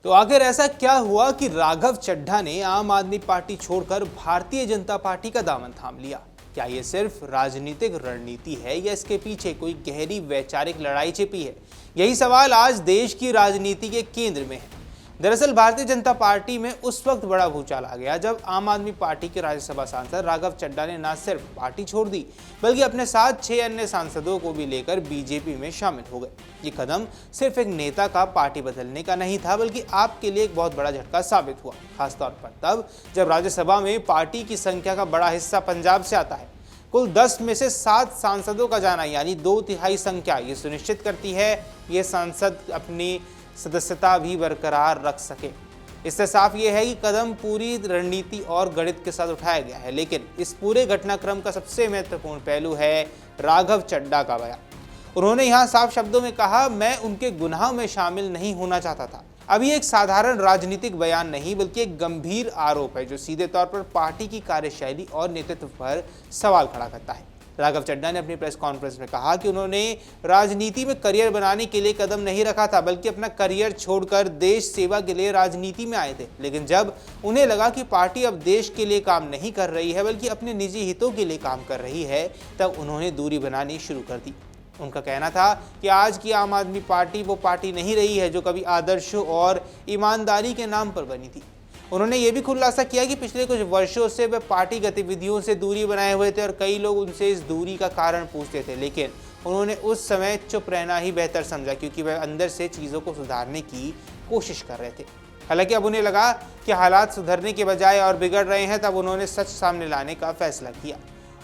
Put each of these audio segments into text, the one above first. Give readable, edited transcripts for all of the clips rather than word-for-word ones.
तो आखिर ऐसा क्या हुआ कि राघव चड्ढा ने आम आदमी पार्टी छोड़कर भारतीय जनता पार्टी का दामन थाम लिया? क्या ये सिर्फ राजनीतिक रणनीति है या इसके पीछे कोई गहरी वैचारिक लड़ाई छिपी है? यही सवाल आज देश की राजनीति के केंद्र में है। दरअसल भारतीय जनता पार्टी में उस वक्त बड़ा भूचाल आ गया जब आम आदमी पार्टी के राज्यसभा सांसद राघव चड्ढा ने न सिर्फ पार्टी छोड़ दी बल्कि अपने साथ 6 अन्य सांसदों को भी लेकर बीजेपी में शामिल हो गए। ये कदम सिर्फ एक नेता का पार्टी बदलने का नहीं था बल्कि आपके लिए एक बहुत बड़ा झटका साबित हुआ, खासतौर पर तब जब राज्यसभा में पार्टी की संख्या का बड़ा हिस्सा पंजाब से आता है। कुल 10 में से 7 सांसदों का जाना यानी 2/3 संख्या ये सुनिश्चित करती है ये सांसद अपनी सदस्यता भी बरकरार रख सके। इससे साफ ये है कि कदम पूरी रणनीति और गणित के साथ उठाया गया है, लेकिन इस पूरे घटनाक्रम का सबसे महत्वपूर्ण पहलू है राघव चड्ढा का बयान। उन्होंने यहाँ साफ शब्दों में कहा, मैं उनके गुनाह में शामिल नहीं होना चाहता था। अब ये एक साधारण राजनीतिक बयान नहीं बल्कि एक गंभीर आरोप है जो सीधे तौर पर पार्टी की कार्यशैली और नेतृत्व पर सवाल खड़ा करता है। राघव चड्ढा ने अपनी प्रेस कॉन्फ्रेंस में कहा कि उन्होंने राजनीति में करियर बनाने के लिए कदम नहीं रखा था बल्कि अपना करियर छोड़कर देश सेवा के लिए राजनीति में आए थे। लेकिन जब उन्हें लगा कि पार्टी अब देश के लिए काम नहीं कर रही है बल्कि अपने निजी हितों के लिए काम कर रही है, तब उन्होंने दूरी बनानी शुरू कर दी। उनका कहना था कि आज की आम आदमी पार्टी वो पार्टी नहीं रही है जो कभी आदर्शों और ईमानदारी के नाम पर बनी थी। उन्होंने ये भी खुलासा किया कि पिछले कुछ वर्षों से वे पार्टी गतिविधियों से दूरी बनाए हुए थे और कई लोग उनसे इस दूरी का कारण पूछते थे, लेकिन उन्होंने उस समय चुप रहना ही बेहतर समझा क्योंकि वे अंदर से चीज़ों को सुधारने की कोशिश कर रहे थे। हालांकि अब उन्हें लगा कि हालात सुधरने के बजाय और बिगड़ रहे हैं, तब उन्होंने सच सामने लाने का फैसला किया।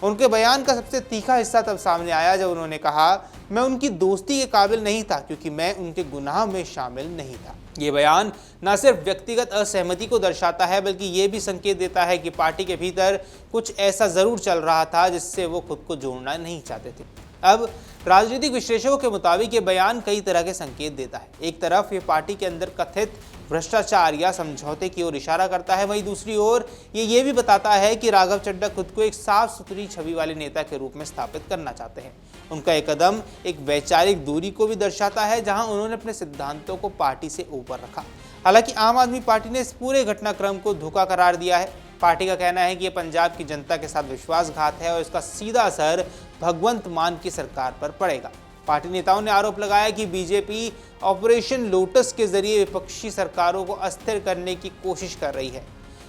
उनके बयान का सबसे तीखा हिस्सा तब सामने आया जब उन्होंने कहा, मैं उनकी दोस्ती के काबिल नहीं था क्योंकि मैं उनके गुनाह में शामिल नहीं था। ये बयान न सिर्फ व्यक्तिगत असहमति को दर्शाता है बल्कि ये भी संकेत देता है कि पार्टी के भीतर कुछ ऐसा जरूर चल रहा था जिससे वो खुद को जोड़ना नहीं चाहते थे। अब राजनीतिक विश्लेषकों के मुताबिक ये बयान कई तरह के संकेत देता है। एक तरफ ये पार्टी के अंदर कथित भ्रष्टाचार या समझौते की ओर इशारा करता है, वहीं दूसरी ओर ये भी बताता है कि राघव चड्ढा खुद को एक साफ सुथरी छवि वाले नेता के रूप में स्थापित करना चाहते हैं। उनका एक कदम एक वैचारिक दूरी को भी दर्शाता है जहां उन्होंने अपने सिद्धांतों को पार्टी से ऊपर रखा। हालांकि आम आदमी पार्टी ने इस पूरे घटनाक्रम को धोखा करार दिया है। पार्टी का कहना है कि ये पंजाब की जनता के साथ विश्वासघात है और इसका सीधा असर भगवंत मान की सरकार पर पड़ेगा। पार्टी नेताओं ने आरोप लगाया कि बीजेपी ऑपरेशन लोटस के जरिए विपक्षी सरकारों को अस्थिर करने की कोशिश कर रही है।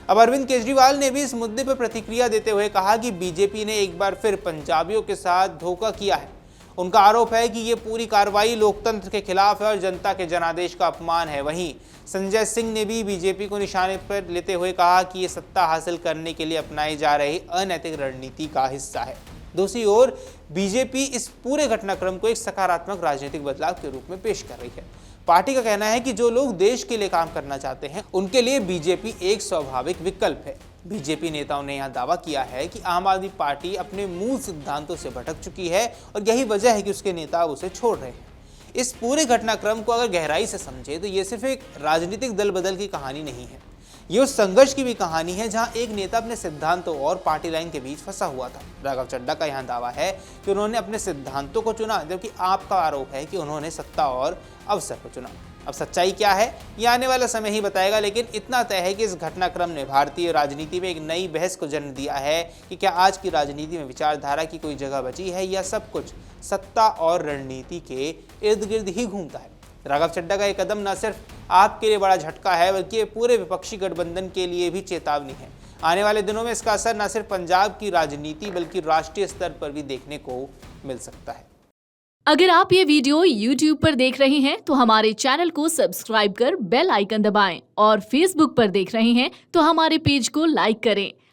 अब अरविंद केजरीवाल ने भी इस मुद्दे पर प्रतिक्रिया देते हुए कहा कि बीजेपी ने एक बार फिर पंजाबियों के साथ धोखा किया है। उनका आरोप है कि ये पूरी कार्रवाई लोकतंत्र के खिलाफ है और जनता के जनादेश का अपमान है। वहीं संजय सिंह ने भी बीजेपी को निशाने पर लेते हुए कहा कि ये सत्ता हासिल करने के लिए अपनाई जा रही अनैतिक रणनीति का हिस्सा है। दूसरी ओर बीजेपी इस पूरे घटनाक्रम को एक सकारात्मक राजनीतिक बदलाव के रूप में पेश कर रही है। पार्टी का कहना है कि जो लोग देश के लिए काम करना चाहते हैं उनके लिए बीजेपी एक स्वाभाविक विकल्प है। बीजेपी नेताओं ने यहां दावा किया है कि आम आदमी पार्टी अपने मूल सिद्धांतों से भटक चुकी है और यही वजह है कि उसके नेता उसे छोड़ रहे हैं। इस पूरे घटनाक्रम को अगर गहराई से समझे तो ये सिर्फ एक राजनीतिक दल बदल की कहानी नहीं है, ये उस संघर्ष की भी कहानी है जहां एक नेता अपने सिद्धांतों और पार्टी लाइन के बीच फंसा हुआ था। राघव चड्ढा का यहां दावा है कि उन्होंने अपने सिद्धांतों को चुना, जबकि आपका आरोप है कि उन्होंने सत्ता और अवसर को चुना। अब सच्चाई क्या है ये आने वाला समय ही बताएगा, लेकिन इतना तय है कि इस घटनाक्रम ने भारतीय राजनीति में एक नई बहस को जन्म दिया है कि क्या आज की राजनीति में विचारधारा की कोई जगह बची है या सब कुछ सत्ता और रणनीति के इर्द गिर्द ही घूमता है। राघव चड्ढा का ये कदम न सिर्फ आपके लिए बड़ा झटका है बल्कि ये पूरे विपक्षी गठबंधन के लिए भी चेतावनी है। आने वाले दिनों में इसका असर न सिर्फ पंजाब की राजनीति बल्कि राष्ट्रीय स्तर पर भी देखने को मिल सकता है। अगर आप ये वीडियो YouTube पर देख रहे हैं तो हमारे चैनल को सब्सक्राइब कर बेल आइकन दबाएं और Facebook पर देख रहे हैं तो हमारे पेज को लाइक करें।